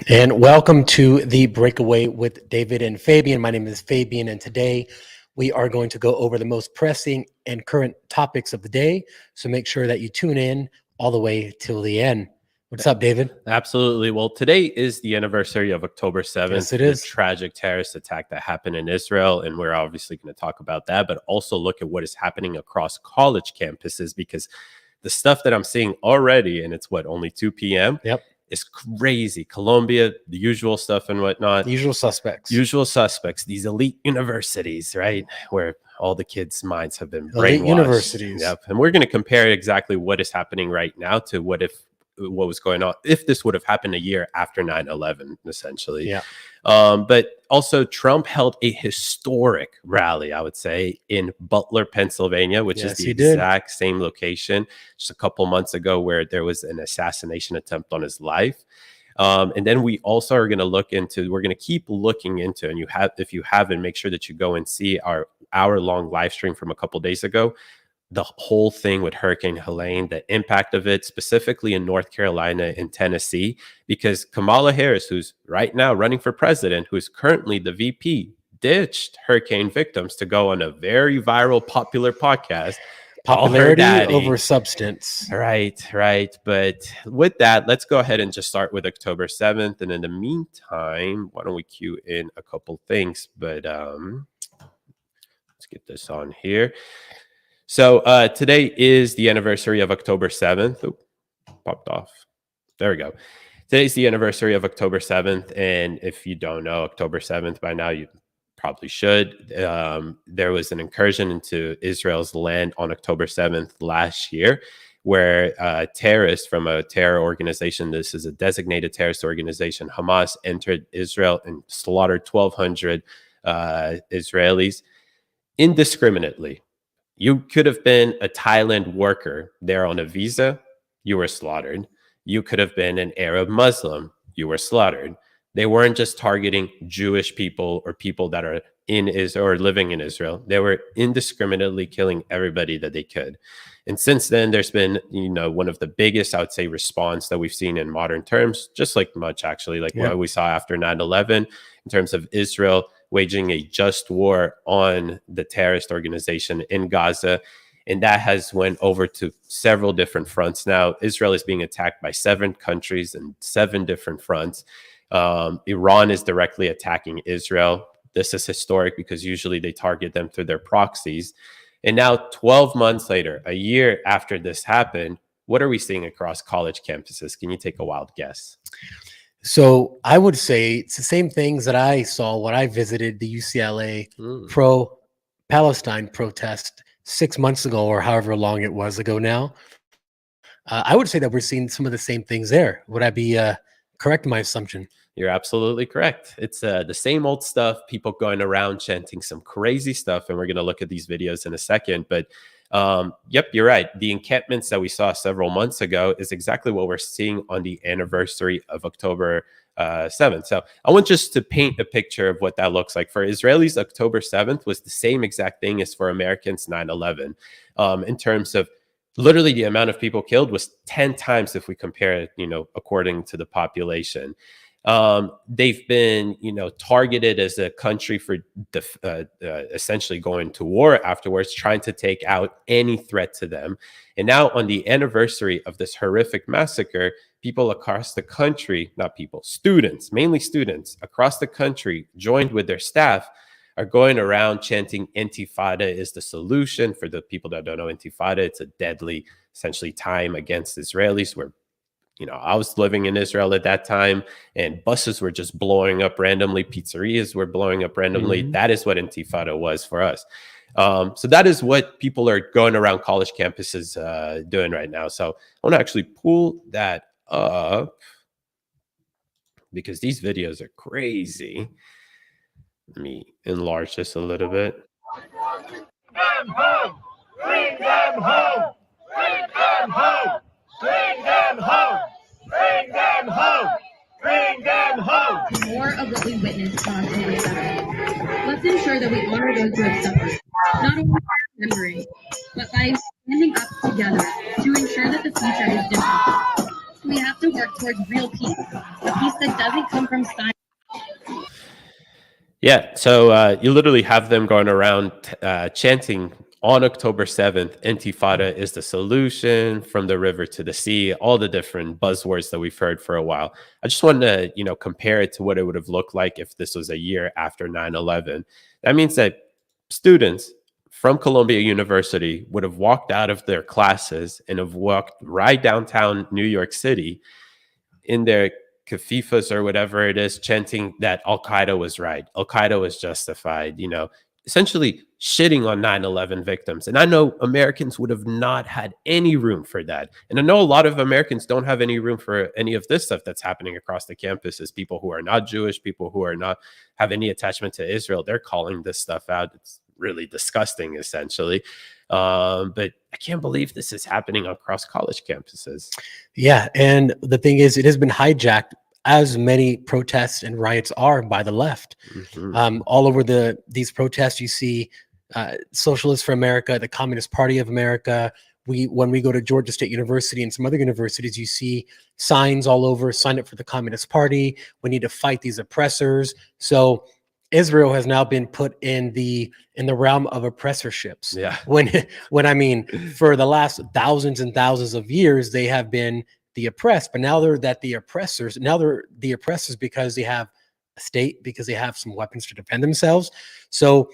And welcome to the Breakaway with David and Fabian. My name is Fabian, and today we are going to go over the most pressing and current topics of the day. So make sure that you tune in all the way till the end. What's up, David? Absolutely. Well, today is the anniversary of October 7th, Yes, it is. the tragic terrorist attack that happened in Israel. And we're obviously going to talk about that, but also look at what is happening across college campuses, because the stuff that I'm seeing already, and it's only 2 p.m. Yep. It's crazy. Colombia, the usual stuff and whatnot. Usual suspects. These elite universities, right? Where all the kids' minds have been brainwashed. Elite universities. Yep. And we're going to compare exactly what is happening right now to what was going on if this would have happened a year after 9/11, essentially. Yeah. But also Trump held a historic rally, I would say, in Butler, Pennsylvania, which is the exact same location just a couple months ago where there was an assassination attempt on his life. And then we also are going to we're going to keep looking into, and if you haven't, make sure that you go and see our hour-long live stream from a couple days ago. The whole thing with Hurricane Helene, the impact of it, specifically in North Carolina and Tennessee, because Kamala Harris, who's right now running for president, who is currently the VP, ditched hurricane victims to go on a very viral, popular podcast. Popularity over substance. Right. But with that, let's go ahead and just start with October 7th. And in the meantime, why don't we cue in a couple things? But let's get this on here. So today is the anniversary of October 7th. Oh, popped off. There we go. Today's the anniversary of October 7th. And if you don't know October 7th by now, you probably should. There was an incursion into Israel's land on October 7th last year, where terrorists from a terror organization, this is a designated terrorist organization, Hamas, entered Israel and slaughtered 1,200 Israelis indiscriminately. You could have been a Thailand worker there on a visa, you were slaughtered. You could have been an Arab Muslim, you were slaughtered. They weren't just targeting Jewish people or people that are in Israel or living in Israel. They were indiscriminately killing everybody that they could. And since then, there's been, one of the biggest, I would say, response that we've seen in modern terms, just like much actually, what we saw after 9/11 in terms of Israel waging a just war on the terrorist organization in Gaza. And that has went over to several different fronts. Now, Israel is being attacked by 7 countries and 7 different fronts. Iran is directly attacking Israel. This is historic because usually they target them through their proxies. And now 12 months later, a year after this happened, what are we seeing across college campuses? Can you take a wild guess? So I would say it's the same things that I saw when I visited the UCLA pro-Palestine protest 6 months ago, or however long it was ago now. I would say that we're seeing some of the same things there. Would I be correct in my assumption? You're absolutely correct. It's the same old stuff, people going around chanting some crazy stuff, and we're going to look at these videos in a second. But yep, you're right. The encampments that we saw several months ago is exactly what we're seeing on the anniversary of October 7th. So I want just to paint a picture of what that looks like. For Israelis, October 7th was the same exact thing as for Americans 9/11 in terms of literally the amount of people killed was 10 times if we compare it, according to the population. They've been, targeted as a country for essentially going to war afterwards, trying to take out any threat to them. And now on the anniversary of this horrific massacre, people across the country, students, mainly students across the country, joined with their staff, are going around chanting Antifada is the solution. For the people that don't know Antifada, it's a deadly, essentially, time against Israelis where I was living in Israel at that time, and buses were just blowing up randomly. Pizzerias were blowing up randomly. That is what Intifada was for us. So that is what people are going around college campuses doing right now. So I want to actually pull that up because these videos are crazy. Let me enlarge this a little bit. Bring them home! Bring them home! Bring them home! Bring them home! Bring them home! Bring them home! More of what we witnessed on October 7th. Let's ensure that we honor those who have suffered, not only by memory, but by standing up together to ensure that the future is different. We have to work towards real peace, a peace that doesn't come from science. Yeah, so you literally have them going around chanting on October 7th, Intifada is the solution, from the river to the sea, all the different buzzwords that we've heard for a while. I just wanted to, compare it to what it would have looked like if this was a year after 9/11. That means that students from Columbia University would have walked out of their classes and have walked right downtown New York City in their kafifas or whatever it is, chanting that Al-Qaeda was right, Al-Qaeda was justified, essentially shitting on 9/11 victims. And I know Americans would have not had any room for that. And I know a lot of Americans don't have any room for any of this stuff that's happening across the campuses. People who are not Jewish, people who are not have any attachment to Israel, they're calling this stuff out. It's really disgusting, essentially. But I can't believe this is happening across college campuses. Yeah, and the thing is, it has been hijacked, as many protests and riots are, by the left. All over these protests, you see Socialists for America, the Communist Party of America. When we go to Georgia State University and some other universities, you see signs all over: sign up for the Communist Party. We need to fight these oppressors. So Israel has now been put in the realm of oppressorships. Yeah. When I mean, for the last thousands and thousands of years, they have been the oppressed, but now they're the oppressors. Now they're the oppressors because they have a state, because they have some weapons to defend themselves. So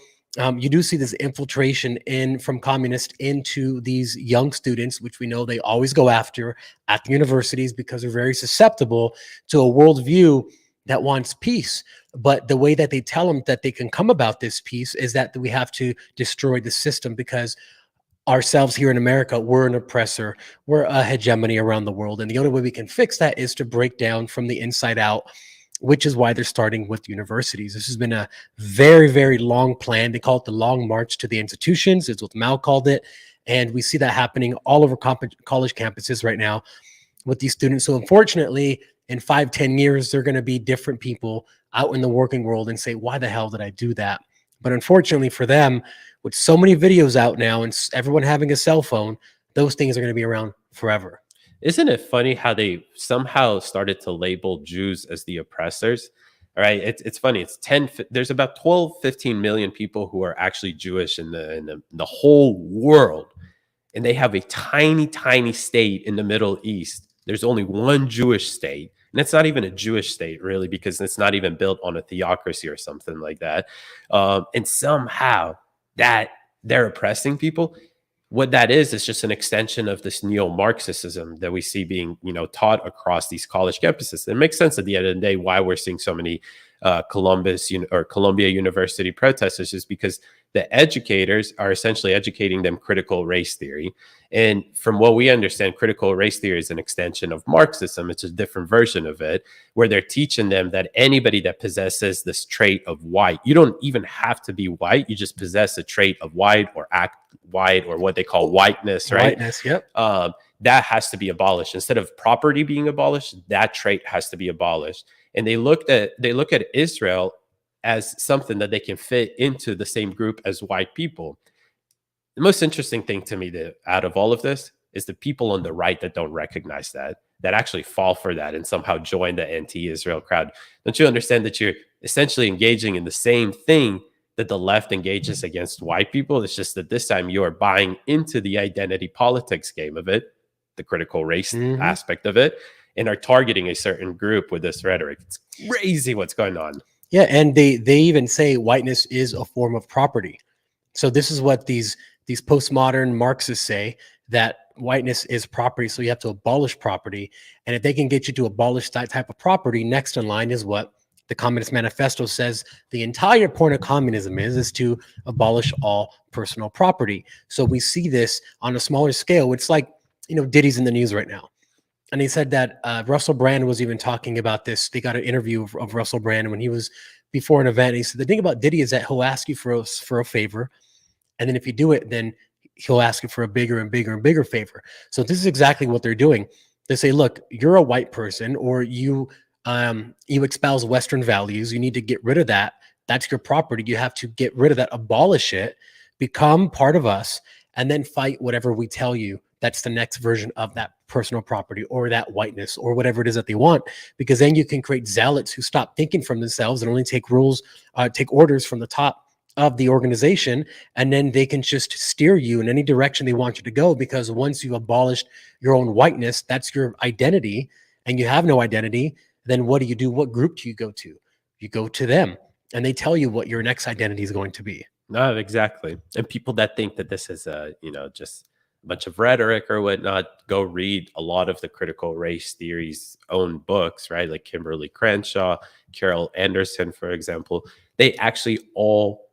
you do see this infiltration from communists into these young students, which we know they always go after at the universities because they're very susceptible to a worldview that wants peace. But the way that they tell them that they can come about this peace is that we have to destroy the system, because ourselves here in America, we're an oppressor, we're a hegemony around the world. And the only way we can fix that is to break down from the inside out, which is why they're starting with universities. This has been a very, very long plan. They call it the Long March to the Institutions. It's what Mal called it. And we see that happening all over college campuses right now with these students. So unfortunately, in 5-10 years, they're going to be different people out in the working world and say, why the hell did I do that? But unfortunately for them, with so many videos out now and everyone having a cell phone, those things are going to be around forever. Isn't it funny how they somehow started to label Jews as the oppressors? All right. It's funny. There's about 12, 15 million people who are actually Jewish in the whole world. And they have a tiny, tiny state in the Middle East. There's only one Jewish state. And it's not even a Jewish state, really, because it's not even built on a theocracy or something like that. And somehow that they're oppressing people. What that is just an extension of this neo-Marxism that we see being, taught across these college campuses. It makes sense at the end of the day why we're seeing so many Columbia University protesters, is because the educators are essentially educating them critical race theory. And from what we understand, critical race theory is an extension of Marxism. It's a different version of it, where they're teaching them that anybody that possesses this trait of white, you don't even have to be white. You just possess a trait of white or act white, or what they call whiteness, right? Whiteness, yep. That has to be abolished. Instead of property being abolished, that trait has to be abolished. And they look at Israel as something that they can fit into the same group as white people. The most interesting thing to me out of all of this is the people on the right that don't recognize that actually fall for that and somehow join the anti-Israel crowd. Don't you understand that you're essentially engaging in the same thing that the left engages against white people? It's just that this time you're buying into the identity politics game of it, the critical race aspect of it, and are targeting a certain group with this rhetoric. It's crazy what's going on. Yeah, and they even say whiteness is a form of property. So this is what these postmodern Marxists say, that whiteness is property, so you have to abolish property. And if they can get you to abolish that type of property, next in line is what the Communist Manifesto says the entire point of communism is to abolish all personal property. So we see this on a smaller scale. It's like, Diddy's in the news right now. And he said that Russell Brand was even talking about this. They got an interview of Russell Brand when he was before an event. And he said, the thing about Diddy is that he'll ask you for a favor. And then if you do it, then he'll ask you for a bigger and bigger and bigger favor. So this is exactly what they're doing. They say, look, you're a white person, or you espouse Western values. You need to get rid of that. That's your property. You have to get rid of that, abolish it, become part of us, and then fight whatever we tell you that's the next version of that personal property or that whiteness or whatever it is that they want, because then you can create zealots who stop thinking from themselves and only take orders from the top of the organization, and then they can just steer you in any direction they want you to go, because once you've abolished your own whiteness, that's your identity, and you have no identity, then what do? What group do you go to? You go to them, and they tell you what your next identity is going to be. No, exactly. And people that think that this is just a bunch of rhetoric or whatnot, go read a lot of the critical race theory's own books, right? Like Kimberly Crenshaw, Carol Anderson, for example. They actually all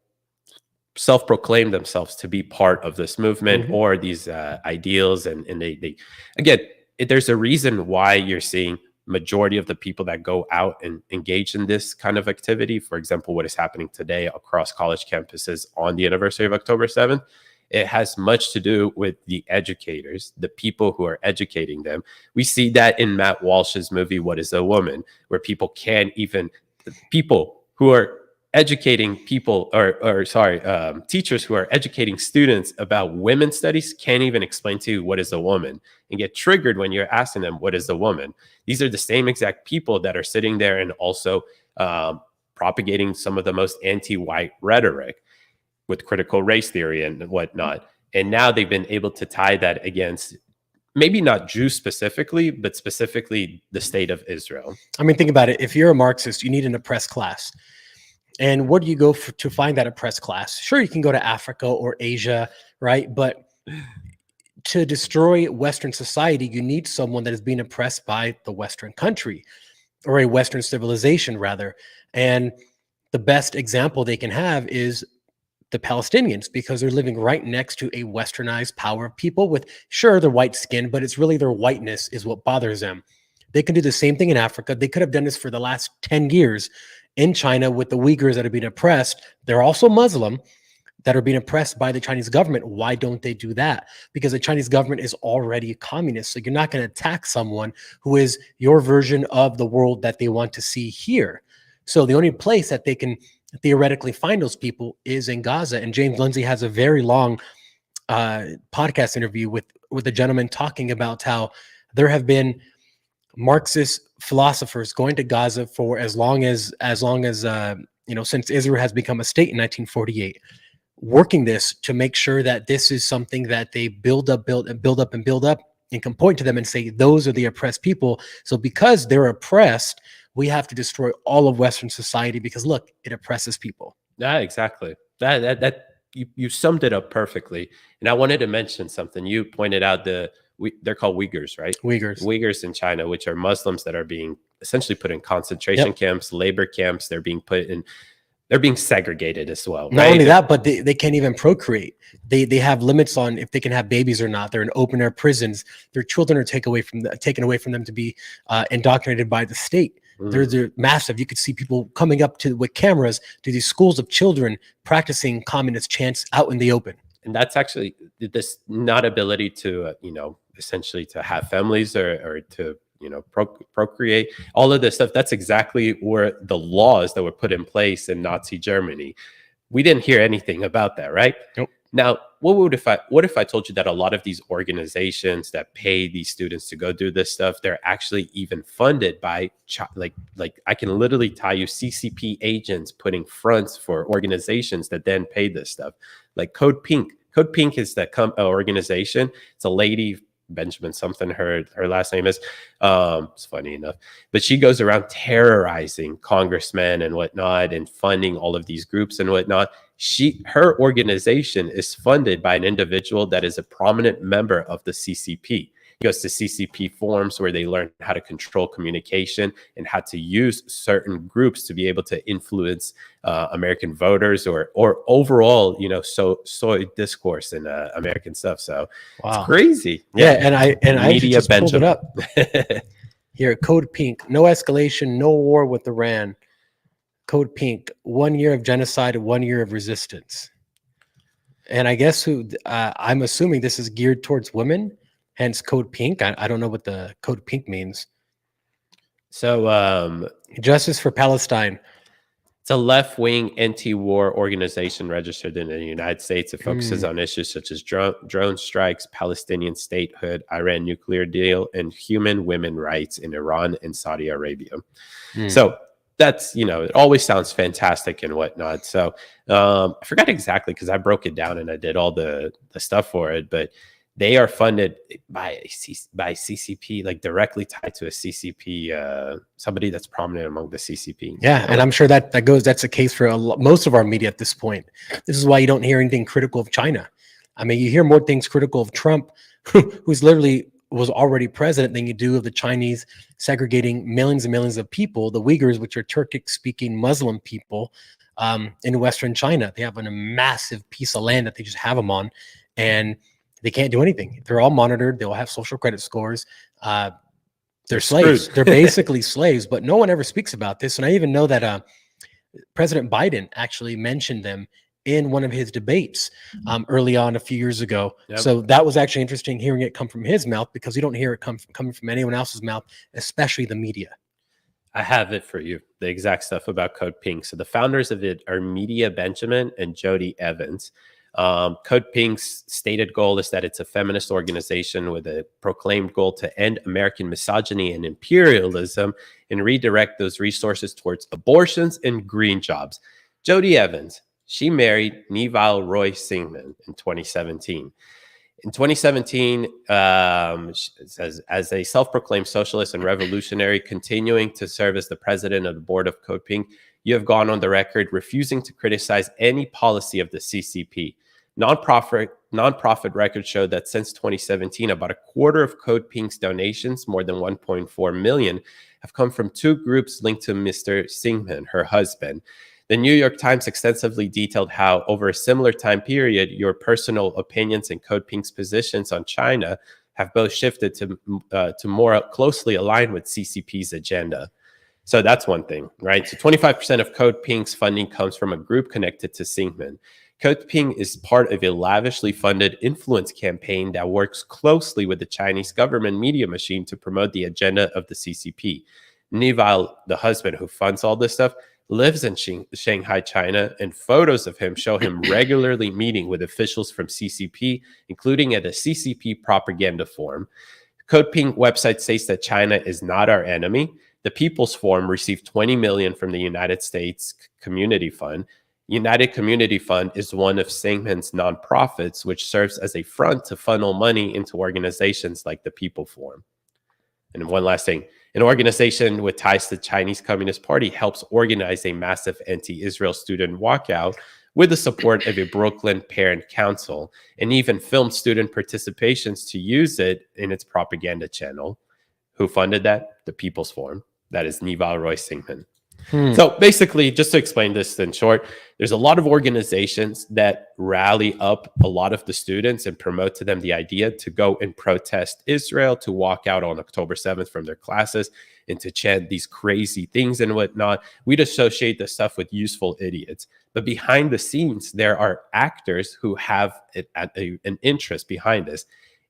self-proclaim themselves to be part of this movement or these ideals. And they again, there's a reason why you're seeing majority of the people that go out and engage in this kind of activity. For example, what is happening today across college campuses on the anniversary of October 7th, it has much to do with the educators, the people who are educating them. We see that in Matt Walsh's movie, What is a Woman, where people who are educating people teachers who are educating students about women's studies can't even explain to you what is a woman, and get triggered when you're asking them what is a woman. These are the same exact people that are sitting there and also propagating some of the most anti-white rhetoric with critical race theory and whatnot. And now they've been able to tie that against maybe not Jews specifically, but specifically the state of Israel. I mean, think about it. If you're a Marxist, you need an oppressed class. And where do you go to find that oppressed class? Sure, you can go to Africa or Asia, right? But to destroy Western society, you need someone that is being oppressed by the Western country, or a Western civilization, rather. And the best example they can have is the Palestinians, because they're living right next to a westernized power of people with, sure, their white skin, but it's really their whiteness is what bothers them. They can do the same thing in Africa. They could have done this for the last 10 years in China with the Uyghurs that are being oppressed. They're also Muslim, that are being oppressed by the Chinese government. Why don't they do that? Because the Chinese government is already communist. So you're not going to attack someone who is your version of the world that they want to see here. So the only place that they can theoretically find those people is in Gaza. And James Lindsay has a very long podcast interview with a gentleman talking about how there have been Marxist philosophers going to Gaza for as long as since Israel has become a state in 1948, working this to make sure that this is something that they build up and can point to them and say, those are the oppressed people. So because they're oppressed, we have to destroy all of Western society because look, it oppresses people. Yeah, exactly. That you summed it up perfectly. And I wanted to mention something. You pointed out they're called Uyghurs, right? Uyghurs in China, which are Muslims that are being essentially put in concentration camps, labor camps. They're being segregated as well. Not only that, but they can't even procreate. They have limits on if they can have babies or not. They're in open air prisons. Their children are taken away from them to be indoctrinated by the state. They're massive. You could see people coming up with cameras to these schools of children practicing communist chants out in the open. And that's actually this not ability to, essentially to have families or to, procreate, all of this stuff. That's exactly where the laws that were put in place in Nazi Germany. We didn't hear anything about that, right? Nope. Now, what if I told you that a lot of these organizations that pay these students to go do this stuff, they're actually even funded by like I can literally tie you CCP agents putting fronts for organizations that then pay this stuff, like Code Pink. Code Pink is that organization. It's a lady, Benjamin something, her last name is, it's funny enough, but she goes around terrorizing congressmen and whatnot and funding all of these groups and whatnot. Her organization is funded by an individual that is a prominent member of the CCP. He goes to CCP forums where they learn how to control communication and how to use certain groups to be able to influence American voters or overall, soy discourse and American stuff. So wow. It's crazy. Yeah, and I just pulled it up here. Code Pink: no escalation, no war with Iran. Code Pink: 1 year of genocide, 1 year of resistance. And I guess I'm assuming this is geared towards women. Hence Code Pink. I don't know what the Code Pink means. So Justice for Palestine. It's a left-wing anti-war organization registered in the United States. It focuses on issues such as drone strikes, Palestinian statehood, Iran nuclear deal, and human women rights in Iran and Saudi Arabia. So that's, it always sounds fantastic and whatnot. So I forgot exactly because I broke it down and I did all the stuff for it, but they are funded by CCP, like directly tied to a CCP, somebody that's prominent among the CCP. Yeah, and I'm sure that's the case for most of our media at this point. This is why you don't hear anything critical of China. I mean, you hear more things critical of Trump, who's literally was already president, than you do of the Chinese segregating millions and millions of people, the Uyghurs, which are Turkic-speaking Muslim people in Western China. They have a massive piece of land that they just have them on, and they can't do anything. They're all monitored. They'll have social credit scores. They're slaves. They're basically slaves, but no one ever speaks about this. And I even know that President Biden actually mentioned them in one of his debates early on a few years ago. Yep. So that was actually interesting hearing it come from his mouth, because you don't hear it coming from anyone else's mouth, especially the media. I have it for you, the exact stuff about Code Pink. So the founders of it are Media Benjamin and Jody Evans. Code Pink's stated goal is that it's a feminist organization with a proclaimed goal to end American misogyny and imperialism and redirect those resources towards abortions and green jobs. Jody Evans, she married Nal Singman in 2017. In 2017, as a self-proclaimed socialist and revolutionary, continuing to serve as the president of the board of Code Pink, you have gone on the record refusing to criticize any policy of the CCP. Nonprofit records show that since 2017, about a quarter of Code Pink's donations, more than 1.4 million, have come from two groups linked to Mr. Singman, her husband. The New York Times extensively detailed how, over a similar time period, your personal opinions and Code Pink's positions on China have both shifted to more closely align with CCP's agenda. So that's one thing, right? So 25% of Code Pink's funding comes from a group connected to Singman. Code Pink is part of a lavishly funded influence campaign that works closely with the Chinese government media machine to promote the agenda of the CCP. Nal, the husband who funds all this stuff, lives in Shanghai, China, and photos of him show him regularly meeting with officials from CCP, including at a CCP propaganda forum. Code Pink website states that China is not our enemy. The People's Forum received $20 million from the United States Community Fund. United Community Fund is one of Singman's nonprofits, which serves as a front to funnel money into organizations like the People Forum. And one last thing, an organization with ties to the Chinese Communist Party helps organize a massive anti-Israel student walkout with the support of a Brooklyn parent council, and even filmed student participations to use it in its propaganda channel. Who funded that? The People's Forum. That is Nal Singman. So basically, just to explain this in short, there's a lot of organizations that rally up a lot of the students and promote to them the idea to go and protest Israel, to walk out on October 7th from their classes and to chant these crazy things and whatnot. We'd associate this stuff with useful idiots. But behind the scenes, there are actors who have an interest behind this.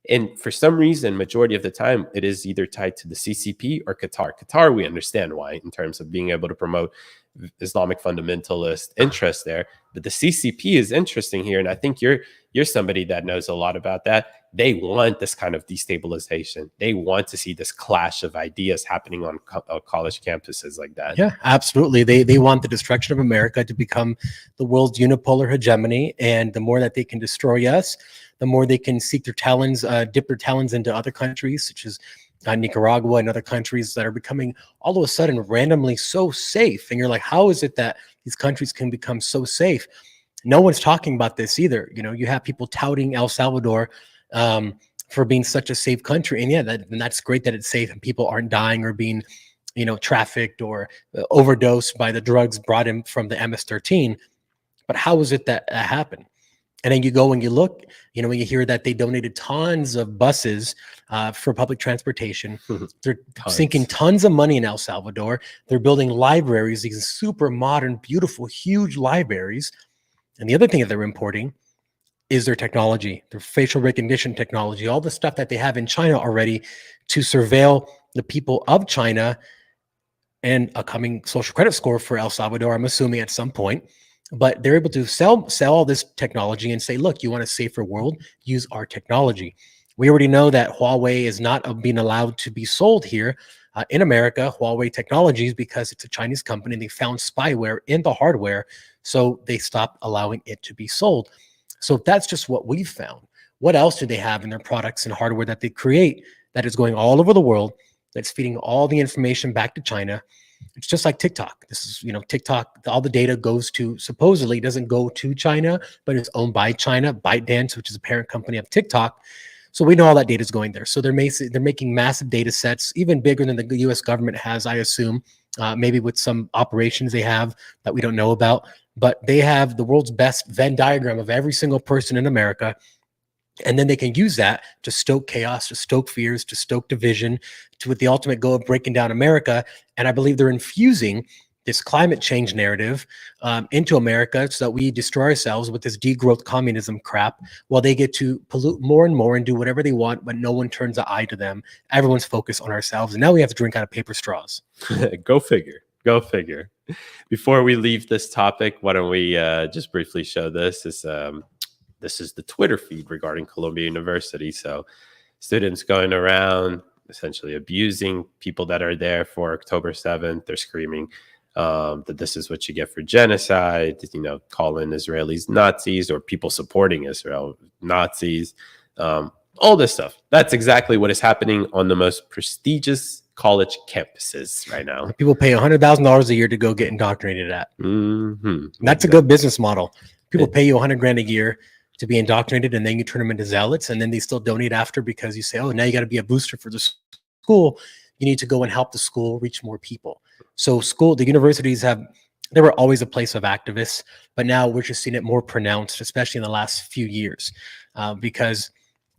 And for some reason, majority of the time, it is either tied to the CCP or Qatar. Qatar, we understand why, in terms of being able to promote Islamic fundamentalist interests there. But the CCP is interesting here, and I think you're somebody that knows a lot about that. They want this kind of destabilization. They want to see this clash of ideas happening on college campuses like that. Yeah, absolutely. They want the destruction of America to become the world's unipolar hegemony, and the more that they can destroy us, the more they can seek their talons, dip their talons into other countries, such as Nicaragua and other countries that are becoming all of a sudden randomly so safe. And you're like, how is it that these countries can become so safe? No one's talking about this either. You know, you have people touting El Salvador for being such a safe country. And yeah, that's great that it's safe and people aren't dying or being, trafficked or overdosed by the drugs brought in from the MS-13. But how is it that happened? And then you go and you look, when you hear that they donated tons of buses for public transportation. They're sinking tons of money in El Salvador. They're building libraries, these super modern, beautiful, huge libraries. And the other thing that they're importing is their technology, their facial recognition technology, all the stuff that they have in China already to surveil the people of China and a coming social credit score for El Salvador, I'm assuming at some point. But they're able to sell all this technology and say, look, you want a safer world, use our technology. We already know that Huawei is not being allowed to be sold here in America, Huawei Technologies, because it's a Chinese company and they found spyware in the hardware. So they stopped allowing it to be sold. So that's just what we've found. What else do they have in their products and hardware that they create that is going all over the world, that's feeding all the information back to China? It's just like TikTok. This is, TikTok, all the data goes to, supposedly doesn't go to China, but it's owned by China, ByteDance, which is a parent company of TikTok. So we know all that data is going there. So they're making massive data sets, even bigger than the US government has, I assume, maybe with some operations they have that we don't know about. But they have the world's best Venn diagram of every single person in America. And then they can use that to stoke chaos, to stoke fears, to stoke division, with the ultimate goal of breaking down America. And I believe they're infusing this climate change narrative into America so that we destroy ourselves with this degrowth communism crap, while they get to pollute more and more and do whatever they want, but no one turns an eye to them. Everyone's focused on ourselves. And now we have to drink out of paper straws. Go figure. Go figure. Before we leave this topic, why don't we just briefly show this? This is the Twitter feed regarding Columbia University. So students going around essentially abusing people that are there for October 7th. They're screaming that this is what you get for genocide, calling Israelis Nazis, or people supporting Israel Nazis, all this stuff. That's exactly what is happening on the most prestigious college campuses right now. People pay $100,000 a year to go get indoctrinated at. That's a good business model. People pay you $100,000 a year to be indoctrinated, and then you turn them into zealots, and then they still donate after, because you say, oh, now you got to be a booster for the school. You need to go and help the school reach more people. So the universities they were always a place of activists, but now we're just seeing it more pronounced, especially in the last few years, because,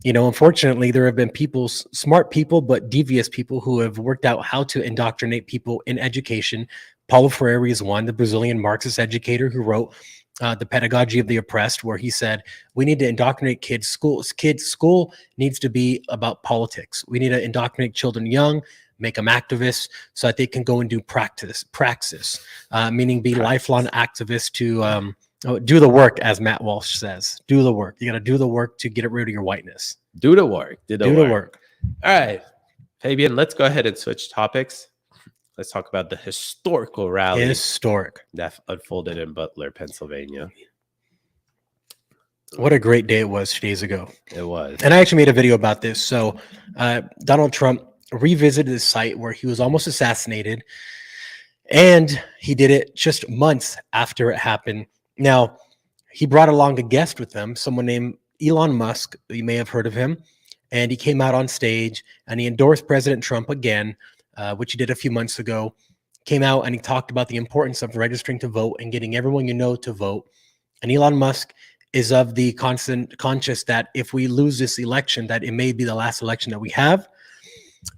unfortunately, there have been smart people, but devious people who have worked out how to indoctrinate people in education. Paulo Freire is one, the Brazilian Marxist educator who wrote The Pedagogy of the Oppressed, where he said, we need to indoctrinate kids. School needs to be about politics. We need to indoctrinate children young, make them activists so that they can go and do praxis, meaning be lifelong activists to do the work, as Matt Walsh says. Do the work. You got to do the work to get rid of your whiteness. Do the work. Do the work. All right, Fabian, let's go ahead and switch topics. Let's talk about the historical rally that unfolded in Butler, Pennsylvania. What a great day it was 2 days ago. It was. And I actually made a video about this. So Donald Trump revisited the site where he was almost assassinated, and he did it just months after it happened. Now, he brought along a guest with him, someone named Elon Musk. You may have heard of him. And he came out on stage and he endorsed President Trump again, which he did a few months ago. Came out and he talked about the importance of registering to vote and getting everyone to vote. And Elon Musk is of the conscious that if we lose this election, that it may be the last election that we have,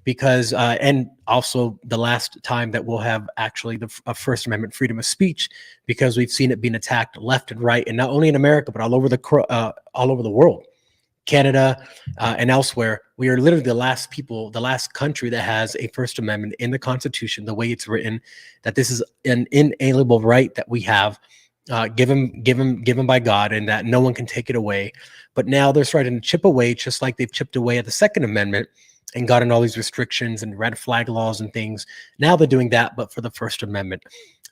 because and also the last time that we'll have actually the First Amendment freedom of speech, because we've seen it being attacked left and right, and not only in America but all over the world, Canada and elsewhere. We are literally the last country that has a First Amendment in the Constitution, the way it's written, that this is an inalienable right that we have. Given by God, and that no one can take it away. But now they're starting to chip away, just like they've chipped away at the Second Amendment and gotten all these restrictions and red flag laws and things. Now they're doing that, but for the First Amendment.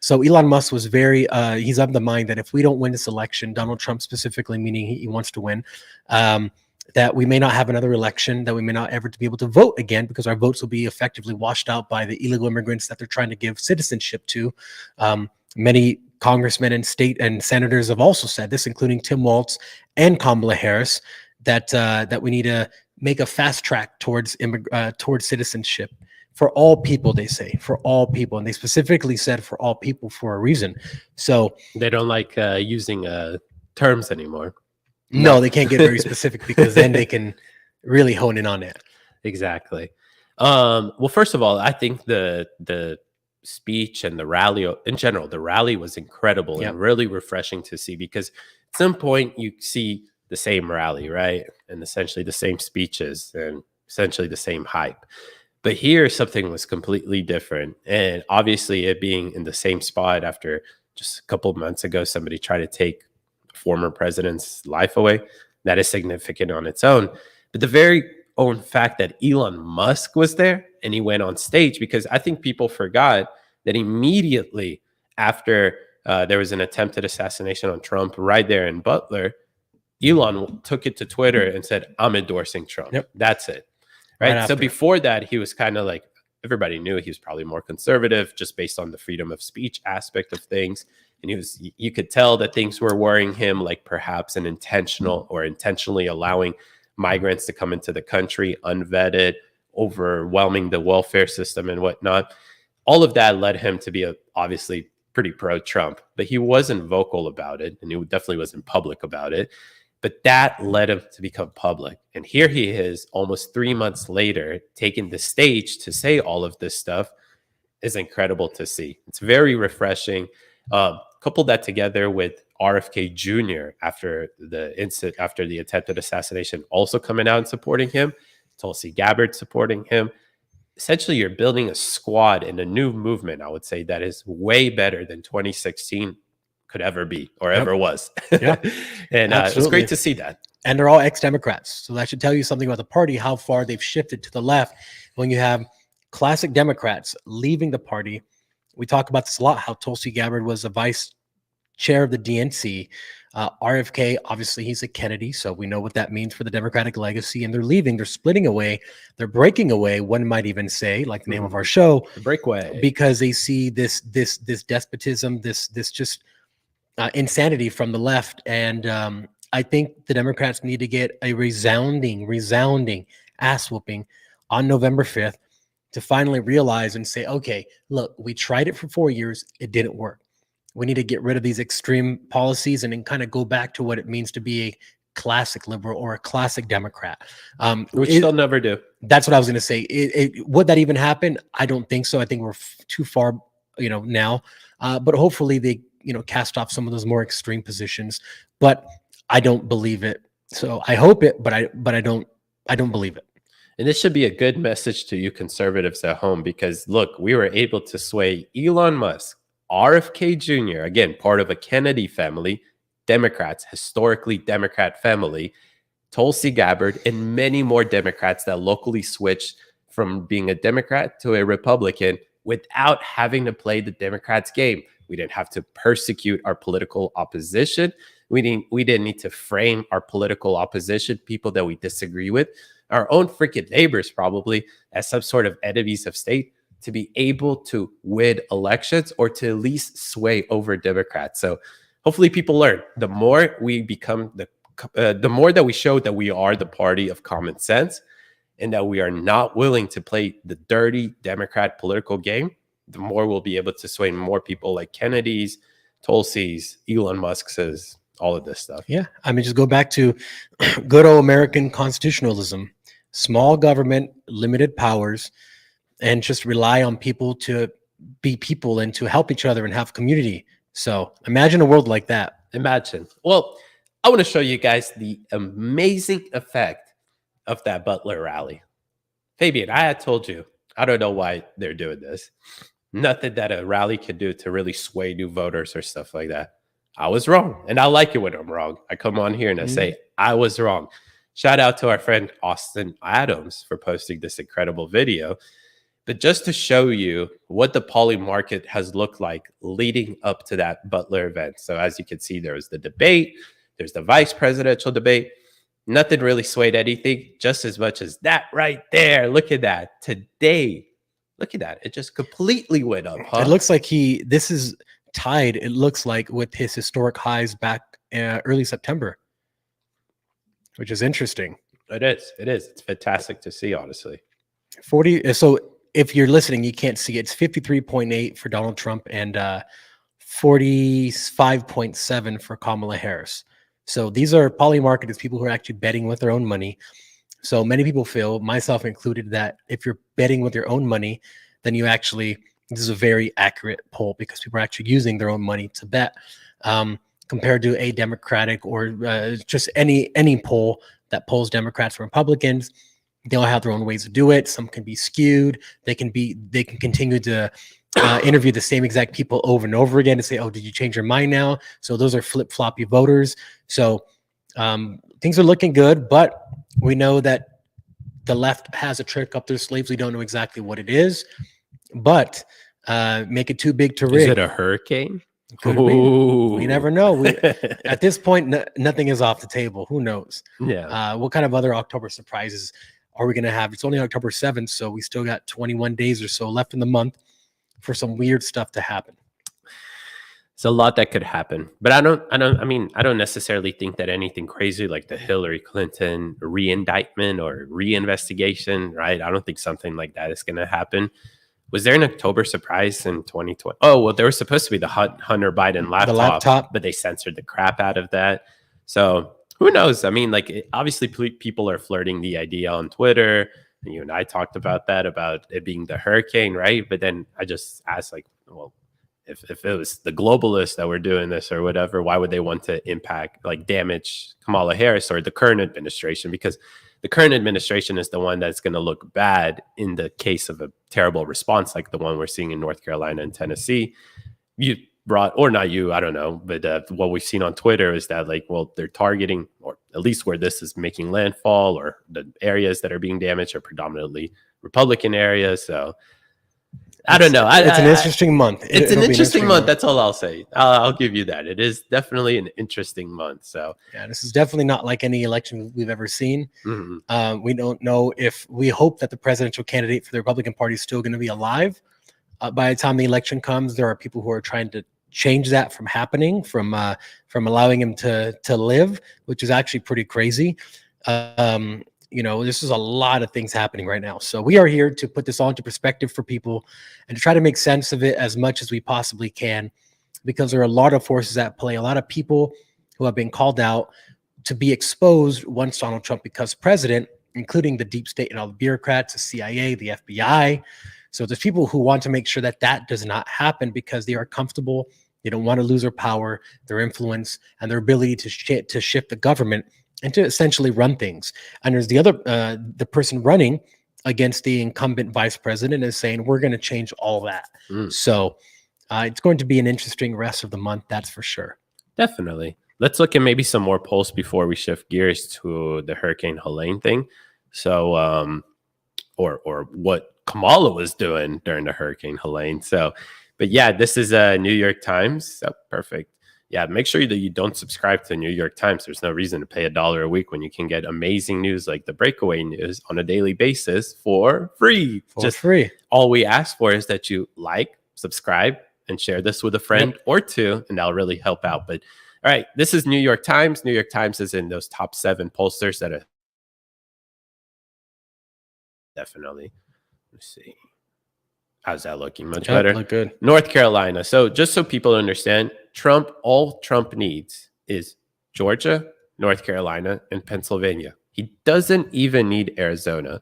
So Elon Musk was he's of the mind that if we don't win this election, Donald Trump specifically, meaning he wants to win, that we may not have another election, that we may not ever be able to vote again, because our votes will be effectively washed out by the illegal immigrants that they're trying to give citizenship to. Many congressmen and state and senators have also said this, including Tim Walz and Kamala Harris, that we need to make a fast track towards citizenship for all people. They say for all people, and they specifically said for all people for a reason. So they don't like using terms anymore. No, they can't get very specific, because then they can really hone in on it. Exactly. Well, first of all, I think the speech and the rally in general, the rally was incredible and really refreshing to see, because at some point you see the same rally, right? And essentially the same speeches and essentially the same hype. But here, something was completely different. And obviously, it being in the same spot after just a couple of months ago, somebody tried to take a former president's life away, that is significant on its own. But the very own fact that Elon Musk was there and he went on stage, because I think people forgot that immediately after there was an attempted assassination on Trump right there in Butler, Elon took it to Twitter and said, I'm endorsing Trump. Yep. That's it. Right. Right So after. before that, he was kind of like, everybody knew he was probably more conservative just based on the freedom of speech aspect of things. And you could tell that things were worrying him, like perhaps an intentional or intentionally allowing migrants to come into the country unvetted, overwhelming the welfare system and whatnot. All of that led him to be obviously pretty pro-Trump, but he wasn't vocal about it, and he definitely wasn't public about it. But that led him to become public. And here he is almost 3 months later, taking the stage to say all of this stuff is incredible to see. It's very refreshing. Couple that together with RFK Jr. after the attempted assassination, also coming out and supporting him, Tulsi Gabbard supporting him. Essentially, you're building a squad in a new movement, I would say, that is way better than 2016 could ever be or ever was. Yeah, and it's great to see that. And they're all ex-Democrats. So that should tell you something about the party, how far they've shifted to the left. When you have classic Democrats leaving the party, we talk about this a lot, how Tulsi Gabbard was a vice chair of the DNC. RFK, obviously, he's a Kennedy, so we know what that means for the Democratic legacy. And they're leaving, they're splitting away, they're breaking away. One might even say, like the name of our show, Breakaway, because they see this despotism, this just insanity from the left. And I think the Democrats need to get a resounding ass whooping on November 5th to finally realize and say, okay, look, we tried it for 4 years, it didn't work. We need to get rid of these extreme policies and then kind of go back to what it means to be a classic liberal or a classic Democrat. Which they'll never do. That's what I was going to say. Would that even happen? I don't think so. I think we're too far, now. But hopefully they, cast off some of those more extreme positions. But I don't believe it. So I hope it, but I don't believe it. And this should be a good message to you conservatives at home, because look, we were able to sway Elon Musk, RFK Jr., again, part of a Kennedy family, Democrats, historically Democrat family, Tulsi Gabbard, and many more Democrats that locally switched from being a Democrat to a Republican without having to play the Democrats' game. We didn't have to persecute our political opposition. We didn't need to frame our political opposition, people that we disagree with, our own freaking neighbors probably, as some sort of enemies of state, to be able to win elections or to at least sway over Democrats. So hopefully people learn. The more we become the more that we show that we are the party of common sense and that we are not willing to play the dirty Democrat political game, the more we'll be able to sway more people like Kennedy's, Tulsi's, Elon Musk's, all of this stuff. Yeah. I mean, just go back to good old American constitutionalism, small government, limited powers, and just rely on people to be people and to help each other and have community. So imagine a world like that. Imagine. Well, I want to show you guys the amazing effect of that Butler rally. Fabian, I had told you, I don't know why they're doing this. Nothing that a rally can do to really sway new voters or stuff like that. I was wrong. And I like it when I'm wrong. I come on here and I say, I was wrong. Shout out to our friend Austin Adams for posting this incredible video. But just to show you what the poly market has looked like leading up to that Butler event. So as you can see, there was the debate. There's the vice presidential debate. Nothing really swayed anything, just as much as that right there. Look at that. Today, look at that. It just completely went up. Huh? It looks like this is tied, it looks like, with his historic highs back early September, which is interesting. It is. It's fantastic to see, honestly. 40. So if you're listening, you can't see it. It's 53.8 for Donald Trump and 45.7 for Kamala Harris. So these are poly marketers, people who are actually betting with their own money. So many people feel, myself included, that if you're betting with your own money, then this is a very accurate poll because people are actually using their own money to bet, compared to a Democratic or just any poll that polls Democrats or Republicans. They all have their own ways to do it. Some can be skewed. They can continue to interview the same exact people over and over again to say, oh, did you change your mind now? So those are flip-floppy voters. So things are looking good, but we know that the left has a trick up their sleeves. We don't know exactly what it is, but make it too big to rig. Is it a hurricane? Could be. We never know. At this point, nothing is off the table. Who knows? Yeah. What kind of other October surprises are we going to have? It's only October 7th, so we still got 21 days or so left in the month for some weird stuff to happen. It's a lot that could happen, but I don't necessarily think that anything crazy like the Hillary Clinton re-indictment or re-investigation, right? I don't think something like that is going to happen. Was there an October surprise in 2020? Oh, well, there was supposed to be the Hunter Biden laptop, but they censored the crap out of that. So who knows? I mean, like, obviously people are flirting the idea on Twitter. And you and I talked about that, about it being the hurricane, right? But then I just asked, like, well, if it was the globalists that were doing this or whatever, why would they want to damage Kamala Harris or the current administration? Because the current administration is the one that's going to look bad in the case of a terrible response like the one we're seeing in North Carolina and Tennessee. You brought, or not you, I don't know, but what we've seen on Twitter is that, like, well, they're targeting, or at least where this is making landfall, or the areas that are being damaged are predominantly Republican areas. So I don't know. It's an interesting month. It's an interesting month. That's all I'll say. I'll give you that. It is definitely an interesting month. So yeah, this is definitely not like any election we've ever seen. Mm-hmm. We don't know if we hope that the presidential candidate for the Republican Party is still going to be alive by the time the election comes. There are people who are trying to change that from happening, from allowing him to live, which is actually pretty crazy. This is a lot of things happening right now. So we are here to put this all into perspective for people and to try to make sense of it as much as we possibly can, because there are a lot of forces at play, a lot of people who have been called out to be exposed once Donald Trump becomes president, including the deep state and all the bureaucrats, the CIA, the FBI. So there's people who want to make sure that that does not happen because they are comfortable. They don't want to lose their power, their influence, and their ability to shift the government and to essentially run things. And there's the other, the person running against the incumbent vice president is saying, we're going to change all that. So it's going to be an interesting rest of the month. That's for sure. Definitely. Let's look at maybe some more polls before we shift gears to the Hurricane Helene thing. So, or what Kamala was doing during the Hurricane Helene. So, but yeah, this is New York Times. Oh, perfect. Yeah, make sure that you don't subscribe to the New York Times. There's no reason to pay $1 a week when you can get amazing news like the breakaway news on a daily basis for free. Just free. All we ask for is that you like, subscribe, and share this with a friend or two, and that'll really help out. But all right, this is New York Times. New York Times is in those top 7 pollsters that are definitely. Let's see. How's that looking? Much better. Look good. North Carolina. So just so people understand, all Trump needs is Georgia, North Carolina, and Pennsylvania. He doesn't even need Arizona.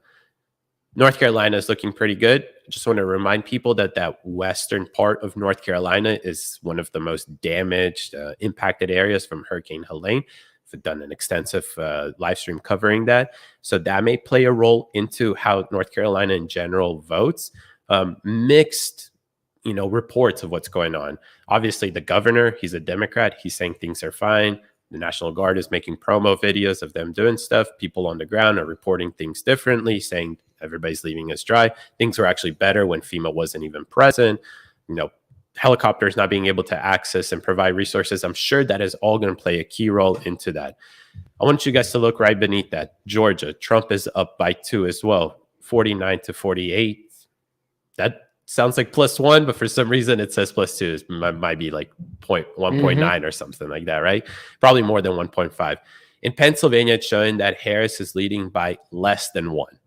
North Carolina is looking pretty good. Just want to remind people that western part of North Carolina is one of the most damaged, impacted areas from Hurricane Helene. We've done an extensive live stream covering that. So that may play a role into how North Carolina in general votes. Mixed, reports of what's going on. Obviously, the governor, he's a Democrat. He's saying things are fine. The National Guard is making promo videos of them doing stuff. People on the ground are reporting things differently, saying everybody's leaving us dry. Things were actually better when FEMA wasn't even present. Helicopters not being able to access and provide resources. I'm sure that is all going to play a key role into that. I want you guys to look right beneath that. Georgia, Trump is up by 2 as well, 49 to 48. That sounds like +1, but for some reason it says +2. It might be like 1.9 or something like that, right? Probably more than 1.5. In Pennsylvania, it's showing that Harris is leading by less than 1.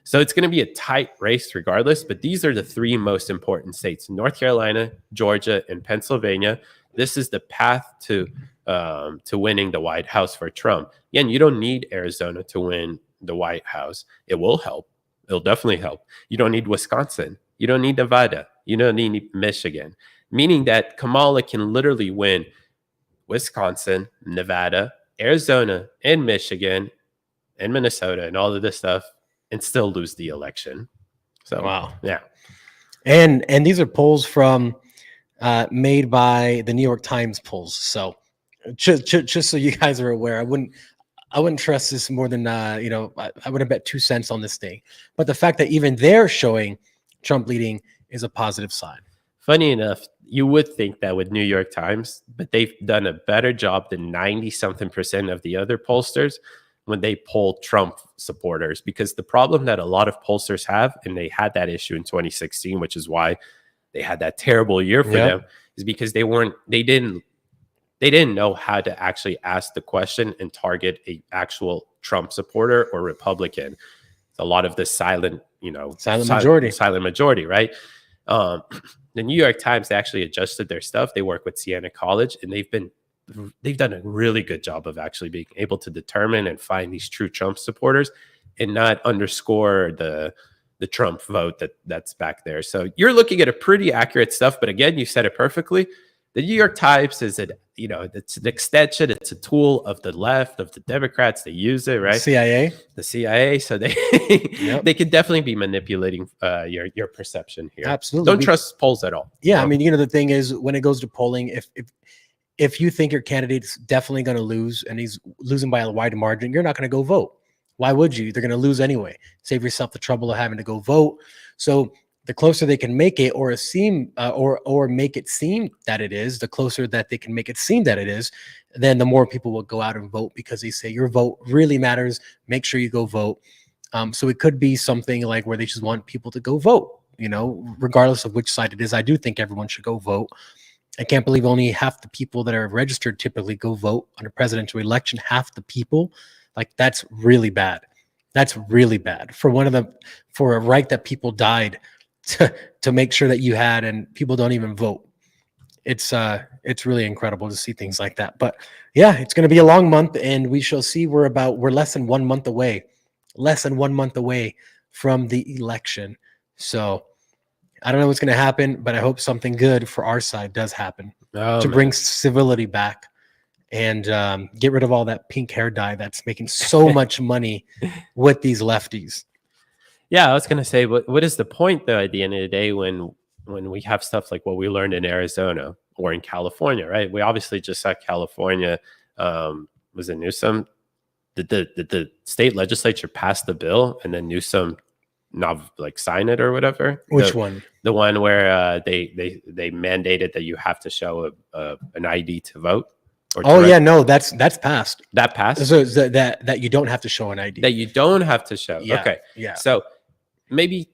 So it's going to be a tight race regardless, but these are the 3 most important states: North Carolina, Georgia, and Pennsylvania. This is the path to winning the White House for Trump. Again, you don't need Arizona to win the White House. It will help. It'll definitely help. You don't need Wisconsin. You don't need Nevada. You don't need Michigan, meaning that Kamala can literally win Wisconsin, Nevada, Arizona, and Michigan, and Minnesota, and all of this stuff and still lose the election. So, Wow. yeah. And these are polls from made by the New York Times polls. So just so you guys are aware, I wouldn't trust this more than I wouldn't bet 2 cents on this thing. But the fact that even they're showing Trump leading is a positive sign. Funny enough, you would think that with New York Times, but they've done a better job than 90-something% of the other pollsters when they poll Trump supporters, because the problem that a lot of pollsters have, and they had that issue in 2016, which is why they had that terrible year for them, is because they didn't know how to actually ask the question and target a actual Trump supporter or Republican. A lot of the silent majority, right? The New York Times, they actually adjusted their stuff. They work with Siena College, and they've done a really good job of actually being able to determine and find these true Trump supporters and not underscore the Trump vote that's back there. So you're looking at a pretty accurate stuff. But again, you said it perfectly. The New York Times it's an extension. It's a tool of the left, of the Democrats. They use it, right? The CIA. So they they could definitely be manipulating your perception here. Absolutely. Don't trust polls at all. Yeah, I mean, the thing is, when it goes to polling, if you think your candidate's definitely going to lose and he's losing by a wide margin, you're not going to go vote. Why would you? They're going to lose anyway. Save yourself the trouble of having to go vote. So the closer they can make it or make it seem that it is, the closer that they can make it seem that it is, then the more people will go out and vote, because they say your vote really matters. Make sure you go vote. So it could be something like where they just want people to go vote, regardless of which side it is. I do think everyone should go vote. I can't believe only half the people that are registered typically go vote on a presidential election. Half the people, that's really bad. That's really bad for a right that people died to make sure that you had, and people don't even vote. It's really incredible to see things like that. But yeah, it's going to be a long month, and we shall see. We're less than 1 month away, from the election. So I don't know what's going to happen, but I hope something good for our side does happen bring civility back and get rid of all that pink hair dye that's making so much money with these lefties. Yeah, I was going to say, what is the point, though, at the end of the day, when we have stuff like what we learned in Arizona or in California, right? We obviously just saw California, was it Newsom? Did the state legislature pass the bill and then Newsom not sign it or whatever? Which one? The one where they mandated that you have to show an ID to vote. No, that's passed. That passed. So that you don't have to show an ID. That you don't have to show. Yeah, okay. Yeah. So maybe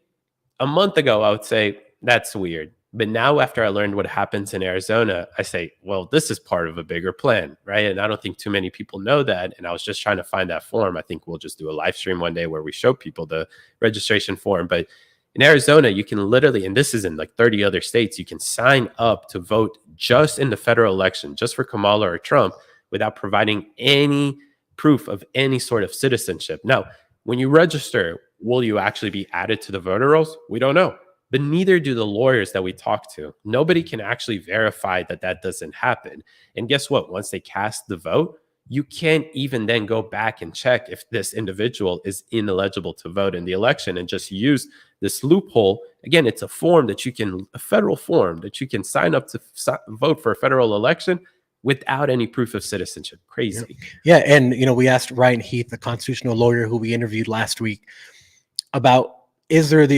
a month ago, I would say that's weird. But now, after I learned what happens in Arizona, I say, well, this is part of a bigger plan, right? And I don't think too many people know that. And I was just trying to find that form. I think we'll just do a live stream one day where we show people the registration form. But in Arizona, you can literally, and this is in 30 other states, you can sign up to vote just in the federal election, just for Kamala or Trump, without providing any proof of any sort of citizenship. Now, when you register, will you actually be added to the voter rolls? We don't know. But neither do the lawyers that we talk to. Nobody can actually verify that doesn't happen. And guess what? Once they cast the vote, you can't even then go back and check if this individual is ineligible to vote in the election and just use this loophole. Again, it's a federal form that you can sign up to vote for a federal election without any proof of citizenship. Crazy. Yeah. And, we asked Ryan Heath, the constitutional lawyer who we interviewed last week, about do they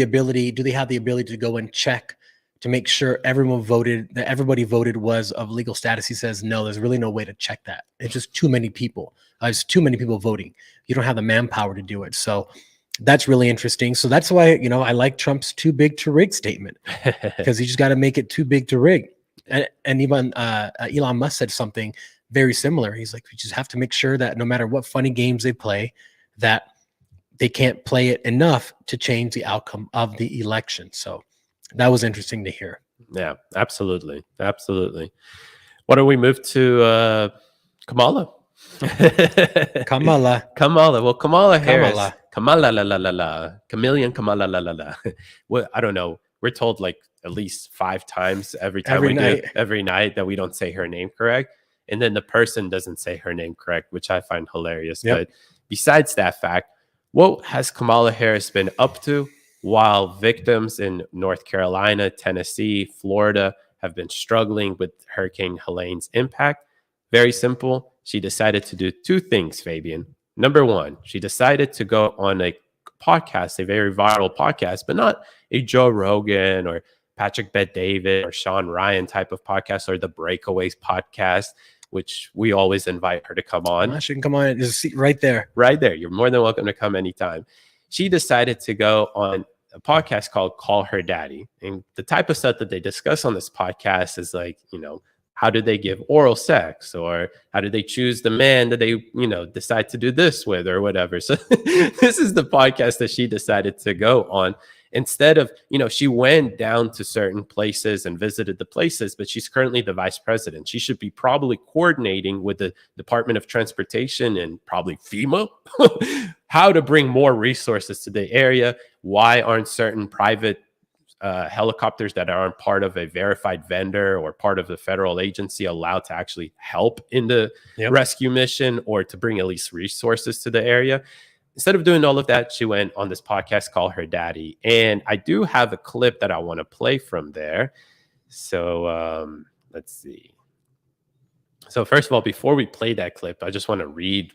have the ability to go and check to make sure everybody voted was of legal status? He says, no, there's really no way to check that. It's just too many people. There's too many people voting. You don't have the manpower to do it. So that's really interesting. So that's why, I like Trump's too big to rig statement, because you just got to make it too big to rig. And even Elon Musk said something very similar. He's like, we just have to make sure that no matter what funny games they play, that they can't play it enough to change the outcome of the election. So that was interesting to hear. Yeah, absolutely. Absolutely. Why don't we move to Kamala? Kamala. Well, Kamala Harris. Kamala. Kamala. Chameleon Kamala. Well, I don't know. We're told at least 5 times every night that we don't say her name correct. And then the person doesn't say her name correct, which I find hilarious. Yep. But besides that fact, What has Kamala Harris been up to while victims in North Carolina, Tennessee, Florida have been struggling with Hurricane Helene's impact? Very simple. She decided to do two things, Fabian. Number one, she decided to go on a podcast, a very viral podcast, but not a Joe Rogan or Patrick Bet-David or Sean Ryan type of podcast, or the Breakaways podcast, which we always invite her to come on. She can come on. There's a seat right there. Right there. You're more than welcome to come anytime. She decided to go on a podcast called Call Her Daddy. And the type of stuff that they discuss on this podcast is like, how did they give oral sex, or how did they choose the man that they, decide to do this with, or whatever. So this is the podcast that she decided to go on. Instead of, she went down to certain places and visited the places, but she's currently the vice president. She should be probably coordinating with the Department of Transportation and probably FEMA how to bring more resources to the area. Why aren't certain private helicopters that aren't part of a verified vendor or part of the federal agency allowed to actually help in the rescue mission, or to bring at least resources to the area? Instead of doing all of that, she went on this podcast called Her Daddy. And I do have a clip that I want to play from there. So let's see. So first of all, before we play that clip, I just want to read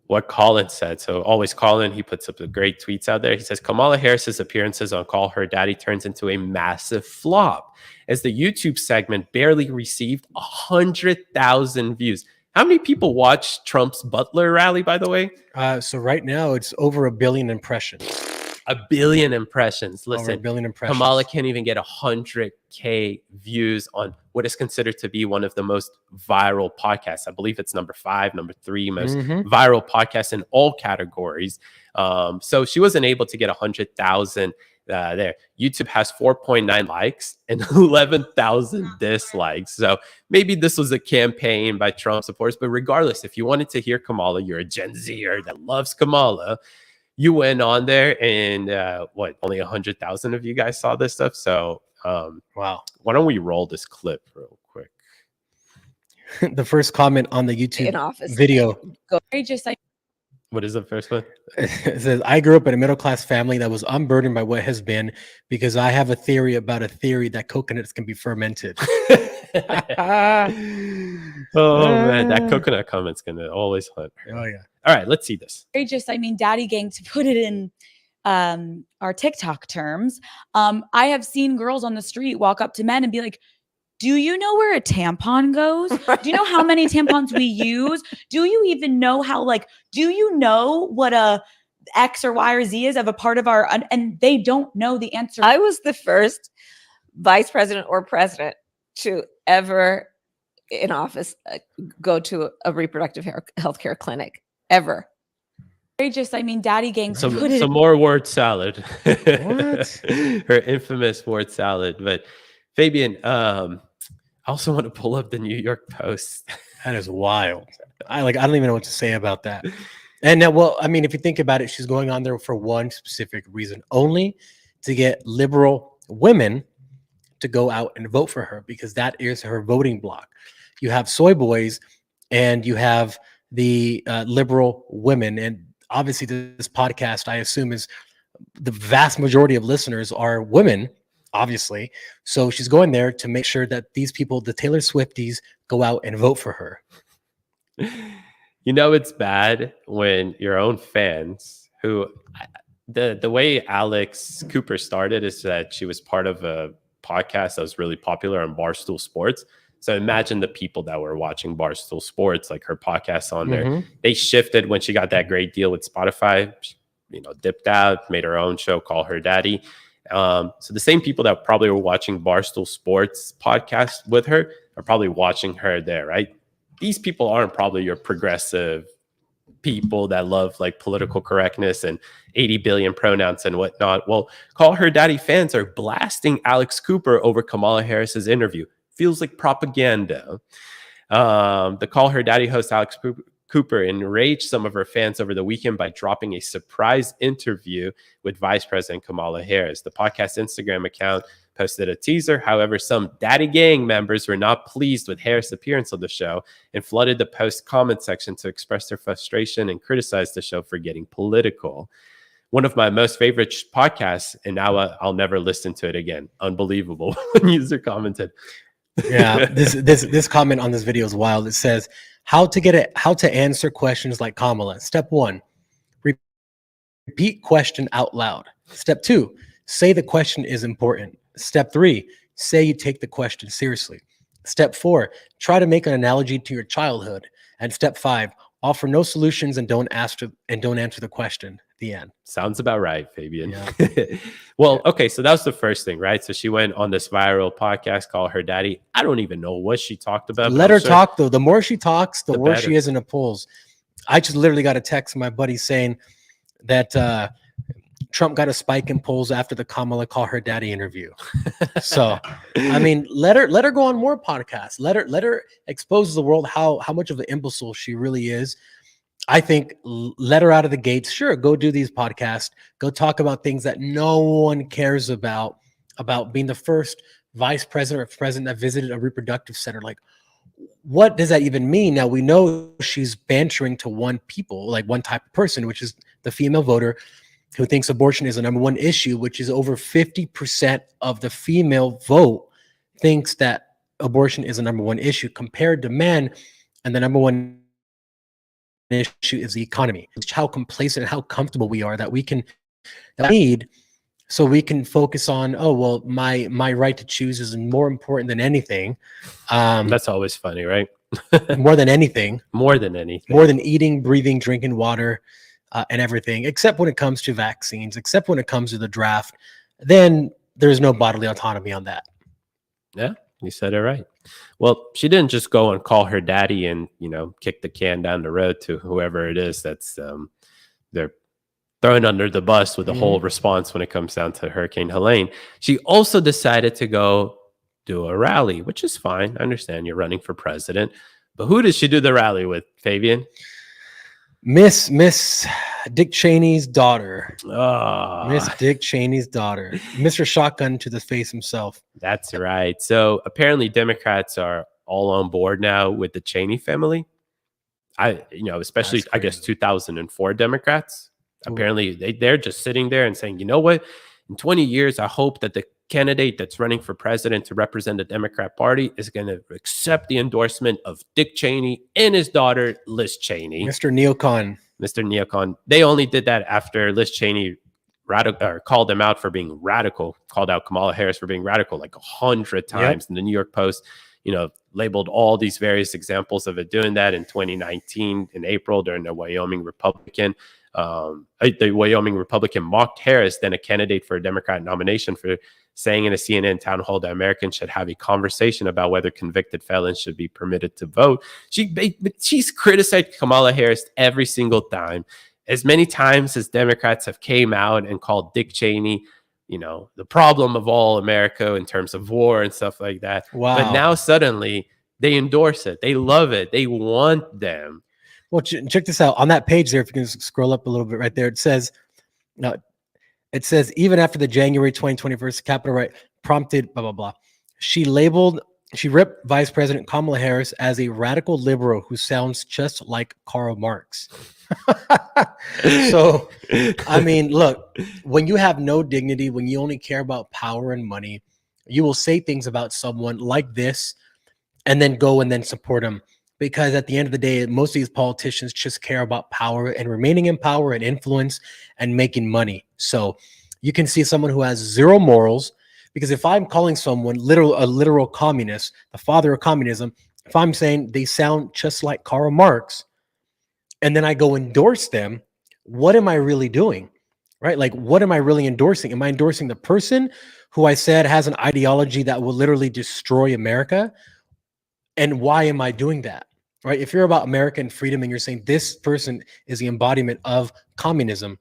what Colin said. So always Colin, he puts up the great tweets out there. He says, Kamala Harris's appearances on Call Her Daddy turns into a massive flop, as the YouTube segment barely received 100,000 views. How many people watched Trump's Butler rally, by the way? So right now it's over 1 billion impressions. 1 billion impressions. Listen, Over 1 billion impressions. Kamala can't even get 100K views on what is considered to be one of the most viral podcasts. I believe it's number 5, number 3 most viral podcasts in all categories. So she wasn't able to get 100,000 there. YouTube has 4.9 likes and 11,000 dislikes. So maybe this was a campaign by Trump supporters. But regardless, if you wanted to hear Kamala, you're a Gen Zer that loves Kamala, you went on there, and only 100,000 of you guys saw this stuff. So wow. Why don't we roll this clip real quick? The first comment on the YouTube video. What is the first one? It says, I grew up in a middle-class family that was unburdened by what has been, because I have a theory about a theory that coconuts can be fermented. Oh man, that coconut comment's gonna always hunt her. Oh yeah. All right, let's see this. Daddy gang, to put it in our TikTok terms. I have seen girls on the street walk up to men and be like, do you know where a tampon goes? Do you know how many tampons we use? Do you even know how, do you know what a X or Y or Z is of a part of our, and they don't know the answer. I was the first vice president or president to ever in office go to a reproductive health care clinic, ever. Daddy gang. Some more word salad. What? Her infamous word salad. But Fabian, I also want to pull up the New York Post. That is wild. I don't even know what to say about that. And now, well, I mean, if you think about it, she's going on there for one specific reason only, to get liberal women to go out and vote for her, because that is her voting block. You have soy boys and you have the liberal women. And obviously this podcast, I assume, is the vast majority of listeners are women, obviously. So she's going there to make sure that these people, the Taylor Swifties, go out and vote for her. You know, it's bad when your own fans who the way Alex Cooper started is that she was part of a podcast that was really popular on Barstool Sports. So imagine the people that were watching Barstool Sports, like her podcast on there. They shifted when she got that great deal with Spotify, dipped out, made her own show, Call Her Daddy. So the same people that probably were watching Barstool Sports podcast with her are probably watching her there, right? These people aren't probably your progressive people that love like political correctness and 80 billion pronouns and whatnot. Well, Call Her Daddy fans are blasting Alex Cooper over Kamala Harris's interview. Feels like propaganda. The Call Her Daddy host Alex Cooper enraged some of her fans over the weekend by dropping a surprise interview with Vice President Kamala Harris. The podcast Instagram account posted a teaser. However, some Daddy Gang members were not pleased with Harris' appearance on the show and flooded the post comment section to express their frustration and criticize the show for getting political. One of my most favorite podcasts, and now I'll never listen to it again. Unbelievable. One user commented. Yeah, this comment on this video is wild. It says how to answer questions like Kamala. Step 1, repeat question out loud. Step 2, say the question is important. Step 3, say you take the question seriously. Step 4, try to make an analogy to your childhood. And step 5, offer no solutions and don't answer the question. The end. Sounds about right, Fabian. Yeah. Well, okay, so that was the first thing, right? So she went on this viral podcast called Her Daddy. I don't even know what she talked about. Let her talk, though. The more she talks, the worse better. she is in the polls. I just literally got a text from my buddy saying that Trump got a spike in polls after the Kamala Call Her Daddy interview. So, I mean, let her go on more podcasts. Let her expose the world how much of an imbecile she really is. I think let her out of the gates. Sure, go do these podcasts. Go talk about things that no one cares about being the first vice president or president that visited a reproductive center. Like, what does that even mean? Now, we know she's bantering to one type of person, which is the female voter who thinks abortion is the number one issue, which is over 50% of the female vote thinks that abortion is the number one issue compared to men. And the number one issue is the economy. It's how complacent and how comfortable we are that we need, so we can focus on, oh, well, my right to choose is more important than anything. That's always funny, right? More than anything. More than anything. More than eating, breathing, drinking water, and everything, except when it comes to vaccines, except when it comes to the draft. Then there's no bodily autonomy on that. Yeah, you said it right. Well, she didn't just go and call her daddy and, kick the can down the road to whoever it is that's they're thrown under the bus with the whole response when it comes down to Hurricane Helene. She also decided to go do a rally, which is fine. I understand you're running for president, but who does she do the rally with, Fabian? Miss Dick Cheney's daughter. Oh, Miss Dick Cheney's daughter. Mr. Shotgun to the face himself. That's right. So apparently Democrats are all on board now with the Cheney family. Especially, I guess, 2004 Democrats. Ooh. Apparently they're just sitting there and saying, you know what? In 20 years, I hope that the candidate that's running for president to represent the Democrat Party is going to accept the endorsement of Dick Cheney and his daughter, Liz Cheney. Mr. Neocon. Mr. Neocon. They only did that after Liz Cheney called them out for being radical, called out Kamala Harris for being radical like 100 times. Yep. And the New York Post, labeled all these various examples of it doing that in 2019 in April during the Wyoming Republican. The Wyoming Republican mocked Harris, then a candidate for a Democrat nomination, for saying in a CNN town hall that Americans should have a conversation about whether convicted felons should be permitted to vote. She's criticized Kamala Harris every single time. As many times as Democrats have came out and called Dick Cheney, the problem of all America in terms of war and stuff like that. Wow. But now suddenly they endorse it. They love it. They want them. Well, check this out. On that page there, if you can scroll up a little bit right there, it says, even after the January 2021 Capitol riot prompted blah, blah, blah. She ripped Vice President Kamala Harris as a radical liberal who sounds just like Karl Marx. So, I mean, look, when you have no dignity, when you only care about power and money, you will say things about someone like this and then go and then support them. Because at the end of the day, most of these politicians just care about power and remaining in power and influence and making money. So you can see someone who has zero morals, because if I'm calling someone a literal communist, the father of communism, if I'm saying they sound just like Karl Marx, and then I go endorse them, what am I really doing? Right? Like, what am I really endorsing? Am I endorsing the person who I said has an ideology that will literally destroy America? And why am I doing that? Right? If you're about American freedom and you're saying this person is the embodiment of communism,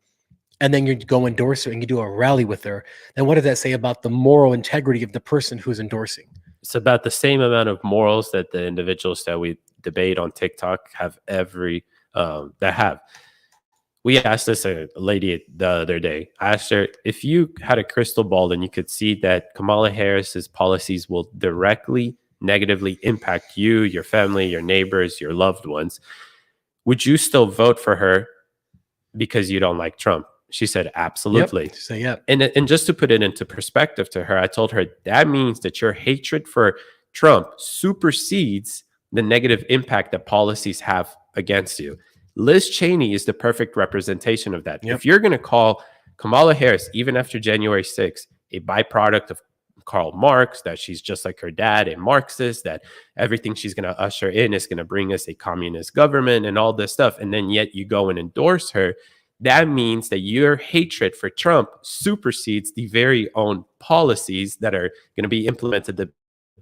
and then you go endorse her and you do a rally with her, then what does that say about the moral integrity of the person who's endorsing? It's about the same amount of morals that the individuals that we debate on TikTok have We asked this a lady the other day. I asked her, if you had a crystal ball and you could see that Kamala Harris's policies will directly negatively impact you, your family, your neighbors, your loved ones, would you still vote for her because you don't like Trump? She said, absolutely. Yep. So yeah. And just to put it into perspective to her, I told her that means that your hatred for Trump supersedes the negative impact that policies have against you. Liz Cheney is the perfect representation of that. Yep. If you're going to call Kamala Harris, even after January 6th, a byproduct of Karl Marx, that she's just like her dad, a Marxist, that everything she's going to usher in is going to bring us a communist government and all this stuff, and then yet you go and endorse her, that means that your hatred for Trump supersedes the very own policies that are going to be implemented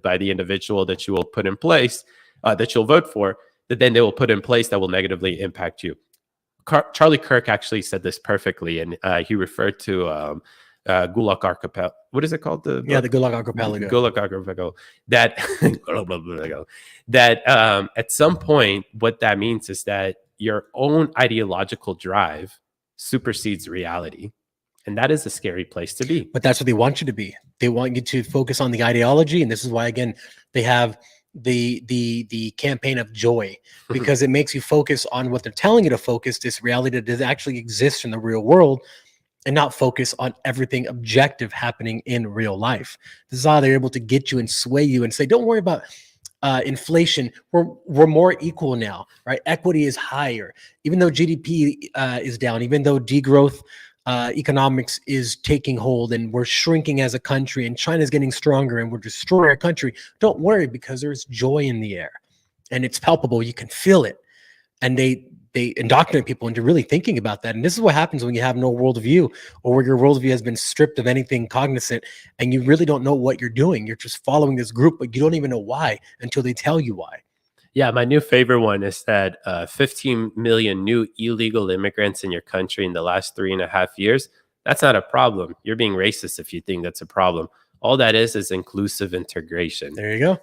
by the individual that you will put in place, that you'll vote for, that then they will put in place that will negatively impact you. Charlie Kirk actually said this perfectly, and he referred to Gulag Archipelago. What is it called? The Gulag Archipelago. Gulag Archipelago. That at some point, what that means is that your own ideological drive supersedes reality. And that is a scary place to be. But that's what they want you to be. They want you to focus on the ideology. And this is why, again, they have the campaign of joy, because it makes you focus on what they're telling you to focus, this reality that actually exists in the real world, and not focus on everything objective happening in real life. This is how they're able to get you and sway you and say, don't worry about inflation. We're more equal now, right? Equity is higher. Even though GDP is down, even though degrowth economics is taking hold and we're shrinking as a country and China's getting stronger and we're destroying our country, don't worry, because there's joy in the air and it's palpable. You can feel it. And they indoctrinate people into really thinking about that. And this is what happens when you have no worldview, or where your worldview has been stripped of anything cognizant and you really don't know what you're doing. You're just following this group, but you don't even know why until they tell you why. Yeah, my new favorite one is that 15 million new illegal immigrants in your country in the last 3.5 years. That's not a problem. You're being racist if you think that's a problem. All that is inclusive integration. There you go.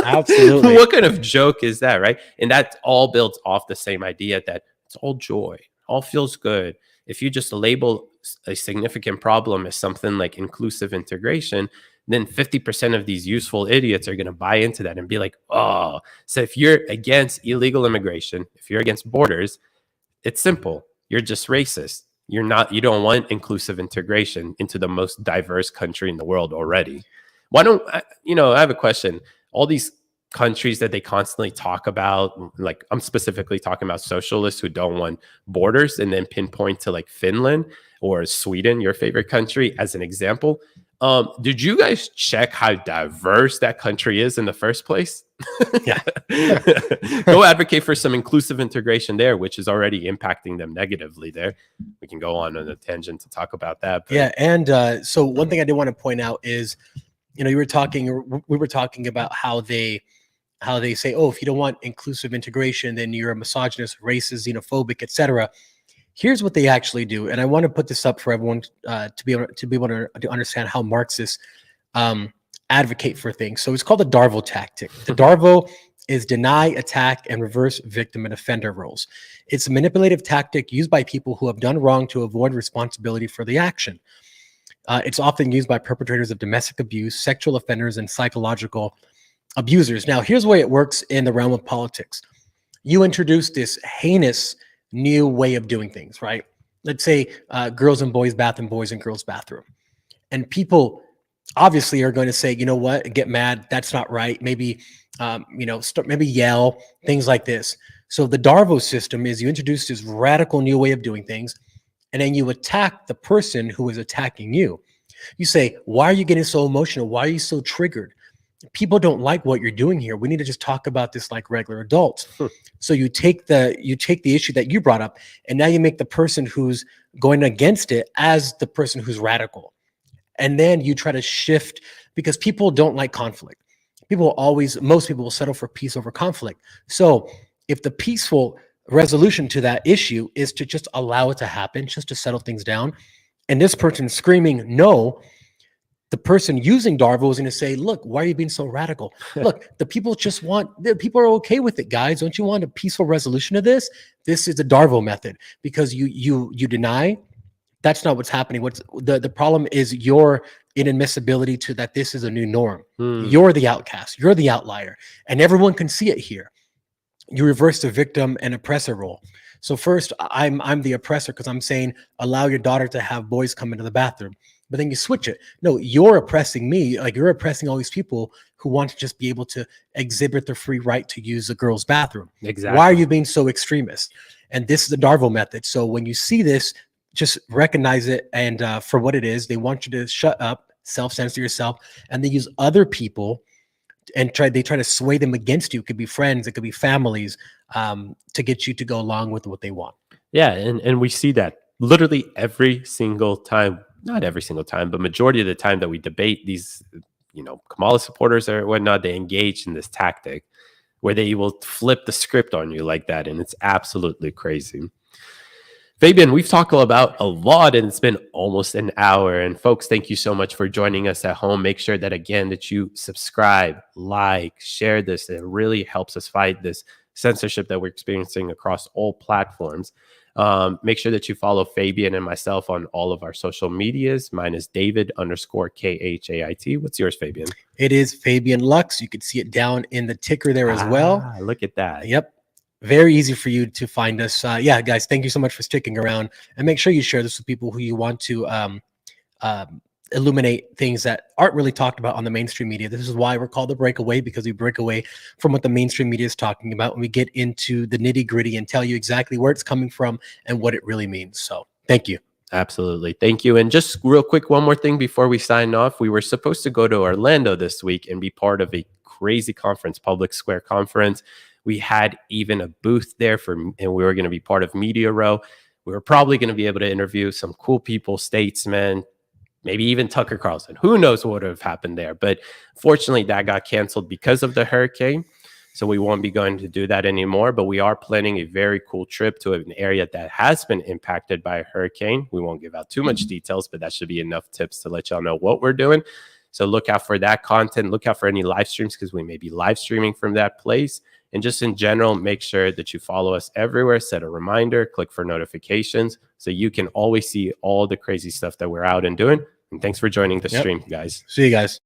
Absolutely. What kind of joke is that, right? And that all builds off the same idea that it's all joy, all feels good. If you just label a significant problem as something like inclusive integration, then 50% of these useful idiots are going to buy into that and be like, oh, so if you're against illegal immigration, if you're against borders, it's simple. You're just racist. You don't want inclusive integration into the most diverse country in the world already. Why don't, I have a question. All these countries that they constantly talk about, like I'm specifically talking about socialists who don't want borders, and then pinpoint to like Finland or Sweden, your favorite country, as an example. Did you guys check how diverse that country is in the first place? Yeah. Go advocate for some inclusive integration there, which is already impacting them negatively there. We can go on a tangent to talk about that. But. Yeah. And so one thing I did want to point out is, we were talking about how they say, oh, if you don't want inclusive integration, then you're a misogynist, racist, xenophobic, etc. Here's what they actually do, and I want to put this up for everyone to be able to understand how Marxists advocate for things. So it's called the Darvo Tactic. The Darvo is deny, attack, and reverse victim and offender roles. It's a manipulative tactic used by people who have done wrong to avoid responsibility for the action. It's often used by perpetrators of domestic abuse, sexual offenders, and psychological abusers. Now, here's the way it works in the realm of politics. You introduce this heinous new way of doing things, right? Let's say girls and boys bathroom, boys and girls bathroom. And people obviously are going to say, you know what, get mad. That's not right. Maybe, maybe yell, things like this. So the Darvo system is you introduce this radical new way of doing things, and then you attack the person who is attacking you. You say, why are you getting so emotional? Why are you so triggered? People don't like what you're doing here. We need to just talk about this like regular adults. So you take the issue that you brought up, and now you make the person who's going against it as the person who's radical. And then you try to shift, because people don't like conflict. Most people will settle for peace over conflict. So if the peaceful resolution to that issue is to just allow it to happen, just to settle things down, and this person screaming no, the person using Darvo is going to say, look, why are you being so radical? Look, the people are okay with it, guys. Don't you want a peaceful resolution of this? This is the Darvo method, because you deny. That's not what's happening. What's the problem is your inadmissibility to that this is a new norm. You're the outcast. You're the outlier. And everyone can see it here. You reverse the victim and oppressor role. So first, I'm the oppressor because I'm saying allow your daughter to have boys come into the bathroom. But then you switch it. No, you're oppressing me. Like, you're oppressing all these people who want to just be able to exhibit their free right to use a girl's bathroom. Exactly. Why are you being so extremist? And this is the Darvo method. So when you see this, just recognize it. And for what it is, they want you to shut up, self-censor yourself, and they use other people and try to sway them against you. It could be friends, it could be families, to get you to go along with what they want. Yeah, and we see that literally every single time. Not every single time, but majority of the time that we debate these, Kamala supporters or whatnot, they engage in this tactic where they will flip the script on you like that. And it's absolutely crazy. Fabian, we've talked about a lot, and it's been almost an hour. And folks, thank you so much for joining us at home. Make sure that, again, that you subscribe, like, share this. It really helps us fight this censorship that we're experiencing across all platforms. Make sure that you follow Fabian and myself on all of our social medias. Mine is David_KHAIT. What's yours, Fabian? It is Fabian Lux. You can see it down in the ticker there as well. Look at that. Yep. Very easy for you to find us. Yeah, guys, thank you so much for sticking around. And make sure you share this with people who you want to illuminate things that aren't really talked about on the mainstream media. This is why we're called The Breakaway, because we break away from what the mainstream media is talking about, and we get into the nitty gritty and tell you exactly where it's coming from and what it really means. So thank you. Absolutely. Thank you. And just real quick, one more thing before we sign off. We were supposed to go to Orlando this week and be part of a crazy conference, Public Square Conference. We had even a booth there and we were going to be part of Media Row. We were probably going to be able to interview some cool people, statesmen, maybe even Tucker Carlson. Who knows what would have happened there? But fortunately, that got canceled because of the hurricane. So we won't be going to do that anymore. But we are planning a very cool trip to an area that has been impacted by a hurricane. We won't give out too much details, but that should be enough tips to let y'all know what we're doing. So look out for that content. Look out for any live streams, because we may be live streaming from that place. And just in general, make sure that you follow us everywhere. Set a reminder, click for notifications, so you can always see all the crazy stuff that we're out and doing. And thanks for joining the stream, guys. See you guys.